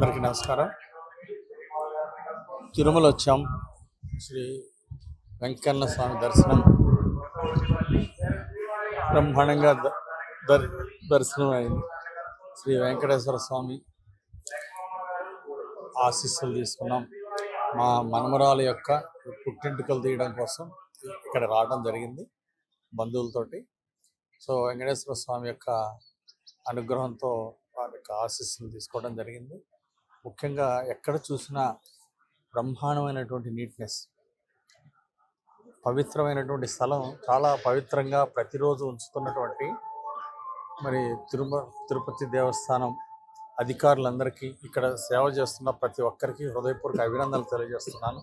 అందరికీ నమస్కారం. తిరుమల వచ్చాం. శ్రీ వెంకన్న స్వామి దర్శనం బ్రహ్మాండంగా దర్శనం అయింది. శ్రీ వెంకటేశ్వర స్వామి ఆశీస్సులు తీసుకున్నాం. మా మనమరాలు యొక్క పుట్టింటికలు తీయడం కోసం ఇక్కడ రావడం జరిగింది బంధువులతోటి. సో వెంకటేశ్వర స్వామి యొక్క అనుగ్రహంతో వారి యొక్క ఆశీస్సులు తీసుకోవడం జరిగింది. ముఖ్యంగా ఎక్కడ చూసినా బ్రహ్మాండమైనటువంటి నీట్నెస్, పవిత్రమైనటువంటి స్థలం, చాలా పవిత్రంగా ప్రతిరోజు ఉంచుతున్నటువంటి మరి తిరుపతి దేవస్థానం అధికారులందరికీ, ఇక్కడ సేవ చేస్తున్న ప్రతి ఒక్కరికి హృదయపూర్వక అభినందనలు తెలియజేస్తున్నాను.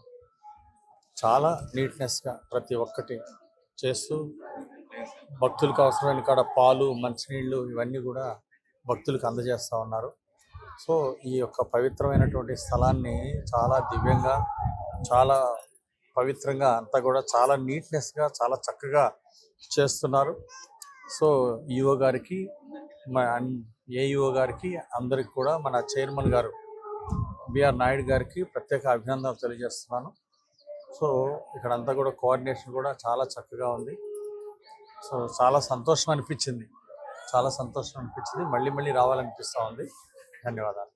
చాలా నీట్నెస్గా ప్రతి ఒక్కటి చేస్తూ భక్తులకు అవసరమైన కాడ పాలు, మంచినీళ్ళు ఇవన్నీ కూడా భక్తులకు అందజేస్తూ ఉన్నారు. సో ఈ యొక్క పవిత్రమైనటువంటి స్థలాన్ని చాలా దివ్యంగా, చాలా పవిత్రంగా, అంతా కూడా చాలా నీట్నెస్గా, చాలా చక్కగా చేస్తున్నారు. సో ఈఓ గారికి, ఏఈఓ గారికి, అందరికి కూడా మన చైర్మన్ గారు బిఆర్ నాయుడు గారికి ప్రత్యేక అభినందనలు తెలియజేస్తున్నాను. సో ఇక్కడంతా కూడా కోఆర్డినేషన్ కూడా చాలా చక్కగా ఉంది. సో చాలా సంతోషం అనిపించింది, మళ్ళీ మళ్ళీ రావాలనిపిస్తూ ఉంది. ధన్యవాదాలు.